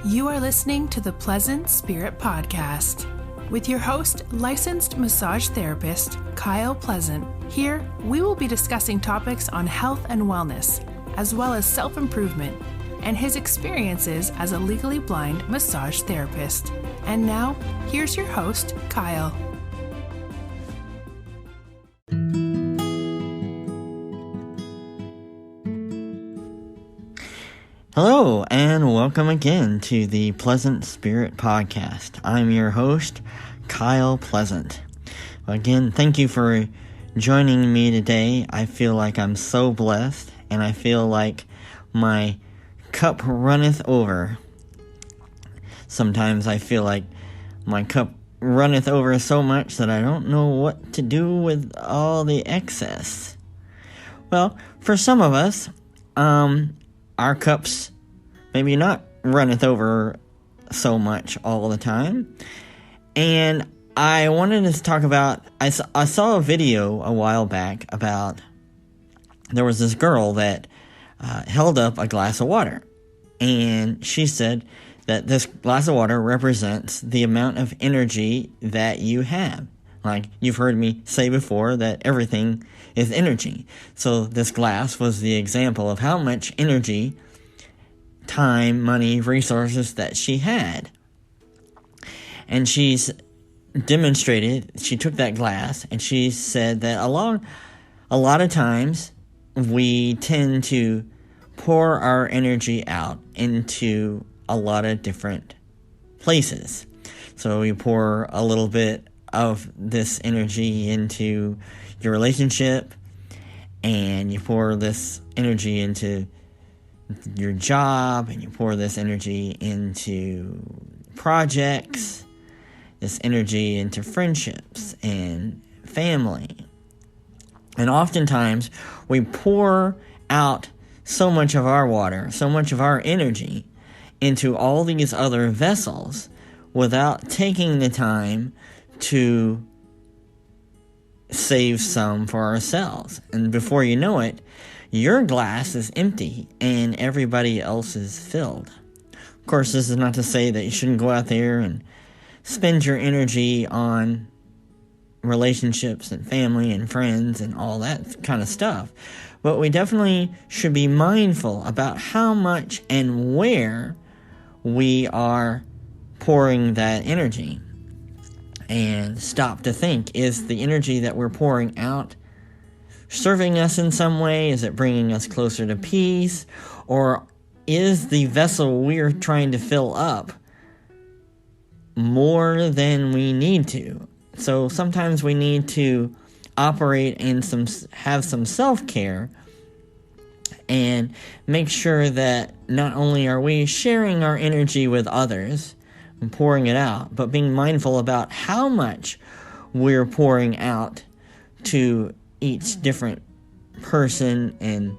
You are listening to the Pleasant Spirit Podcast with your host, licensed massage therapist, Kyle Pleasant. Here, we will be discussing topics on health and wellness, as well as self-improvement, and his experiences as a legally blind massage therapist. And now, here's your host, Kyle. Hello, and welcome again to the Pleasant Spirit Podcast. I'm your host, Kyle Pleasant. Again, thank you for joining me today. I feel like I'm so blessed, and I feel like my cup runneth over. Sometimes I feel like my cup runneth over so much that I don't know what to do with all the excess. Well, for some of us, our cups maybe not runneth over so much all the time. And I wanted to talk about, I saw a video a while back about, there was this girl that held up a glass of water. And she said that this glass of water represents the amount of energy that you have. Like you've heard me say before that everything is energy. So this glass was the example of how much energy, time, money, resources that she had. And she's demonstrated, she took that glass and she said that a lot of times we tend to pour our energy out into a lot of different places. So you pour a little bit of this energy into your relationship, and you pour this energy into your job, and you pour this energy into projects, this energy into friendships and family. And oftentimes we pour out so much of our water, so much of our energy into all these other vessels without taking the time to save some for ourselves. And before you know it, your glass is empty and everybody else is filled. Of course, this is not to say that you shouldn't go out there and spend your energy on relationships and family and friends and all that kind of stuff. But we definitely should be mindful about how much and where we are pouring that energy. And stop to think, is the energy that we're pouring out serving us in some way? Is it bringing us closer to peace? Or is the vessel we're trying to fill up more than we need to? So sometimes we need to operate and have some self-care and make sure that not only are we sharing our energy with others and pouring it out, but being mindful about how much we're pouring out to each different person and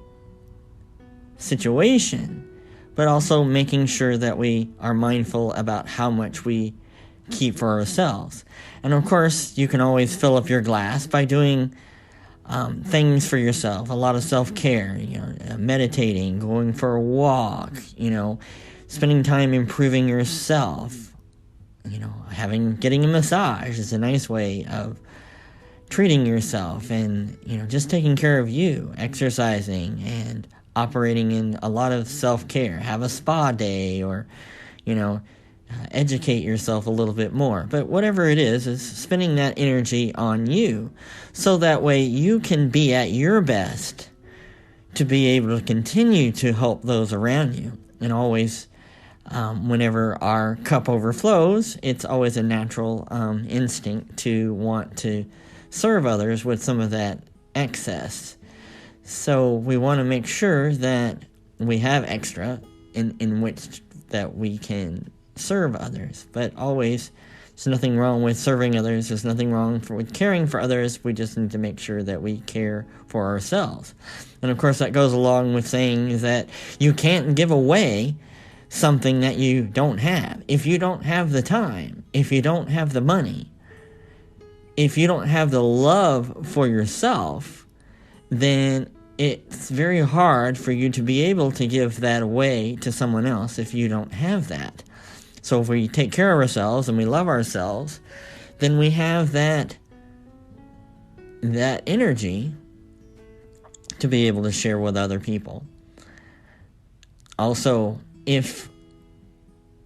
situation, but also making sure that we are mindful about how much we keep for ourselves. And of course, you can always fill up your glass by doing things for yourself, a lot of self-care, meditating, going for a walk, spending time improving yourself. Getting a massage is a nice way of treating yourself and, just taking care of you, exercising and operating in a lot of self-care. Have a spa day or, educate yourself a little bit more. But whatever it is spending that energy on you so that way you can be at your best to be able to continue to help those around you. And always, whenever our cup overflows, it's always a natural instinct to want to serve others with some of that excess. So we want to make sure that we have extra in which that we can serve others. But always, there's nothing wrong with serving others. There's nothing wrong with caring for others. We just need to make sure that we care for ourselves. And of course, that goes along with saying that you can't give away something that you don't have. If you don't have the time, if you don't have the money, if you don't have the love for yourself, then it's very hard for you to be able to give that away to someone else if you don't have that. So if we take care of ourselves and we love ourselves, then we have that energy to be able to share with other people. Also, if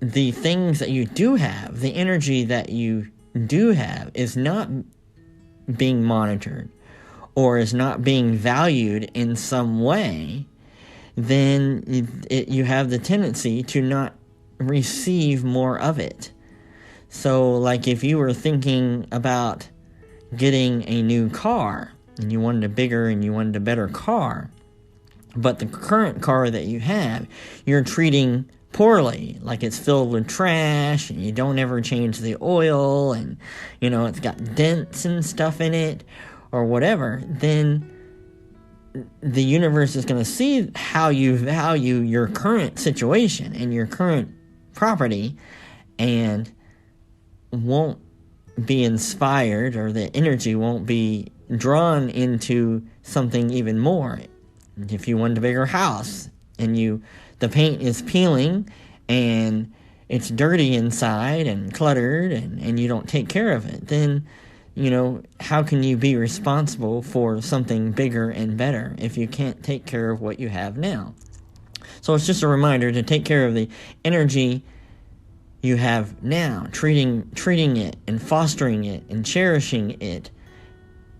the things that you do have, the energy that you do have, is not being monitored or is not being valued in some way, then you have the tendency to not receive more of it. So, like if you were thinking about getting a new car, and you wanted a bigger and you wanted a better car, but the current car that you have, you're treating poorly, like it's filled with trash, and you don't ever change the oil, and it's got dents and stuff in it, or whatever, then the universe is going to see how you value your current situation and your current property, and won't be inspired, or the energy won't be drawn into something even more. If you want a bigger house and the paint is peeling and it's dirty inside and cluttered, and you don't take care of it, then how can you be responsible for something bigger and better if you can't take care of what you have now? So it's just a reminder to take care of the energy you have now, treating it and fostering it and cherishing it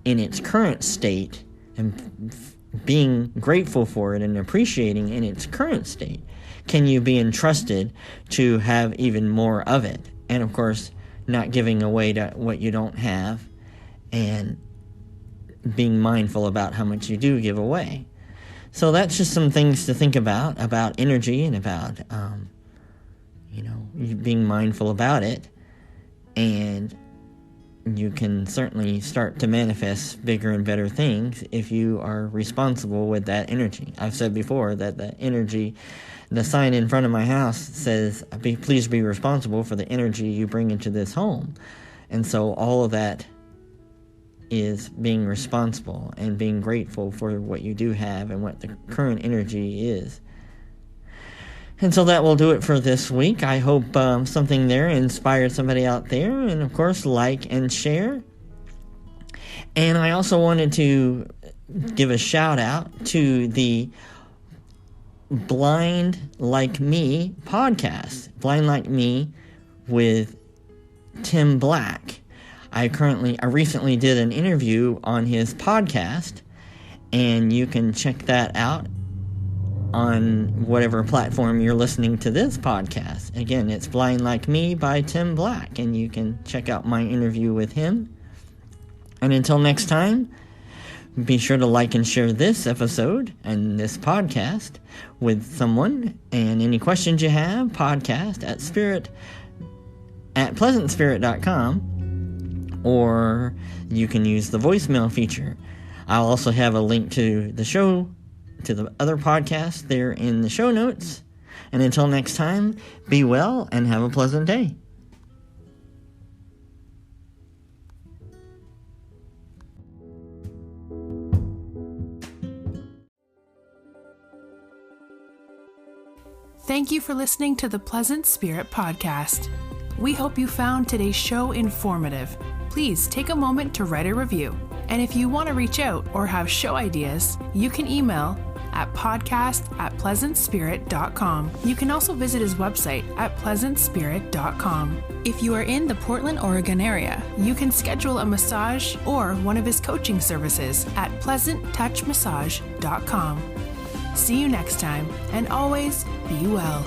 in its current state, and being grateful for it and appreciating in its current state. Can you be entrusted to have even more of it? And of course, not giving away to what you don't have, and being mindful about how much you do give away. So that's just some things to think about energy, and about being mindful about it, and you can certainly start to manifest bigger and better things if you are responsible with that energy. I've said before that the energy, the sign in front of my house says, please be responsible for the energy you bring into this home. And so all of that is being responsible and being grateful for what you do have and what the current energy is. And so that will do it for this week. I hope something there inspired somebody out there. And of course, like and share. And I also wanted to give a shout out to the Blind Like Me podcast. Blind Like Me with Tim Black. I recently did an interview on his podcast, and you can check that out on whatever platform you're listening to this podcast. Again, it's Blind Like Me by Tim Black, and you can check out my interview with him. And until next time, be sure to like and share this episode and this podcast with someone. And any questions you have, podcast at pleasantspirit.com, or you can use the voicemail feature. I'll also have a link to the show, to the other podcast there in the show notes. And until next time, be well and have a pleasant day. Thank you for listening to the Pleasant Spirit Podcast. We hope you found today's show informative. Please take a moment to write a review. And if you want to reach out or have show ideas, you can email at podcast@pleasantspirit.com. You can also visit his website at pleasantspirit.com. If you are in the Portland, Oregon area, you can schedule a massage or one of his coaching services at pleasanttouchmassage.com. See you next time, and always be well.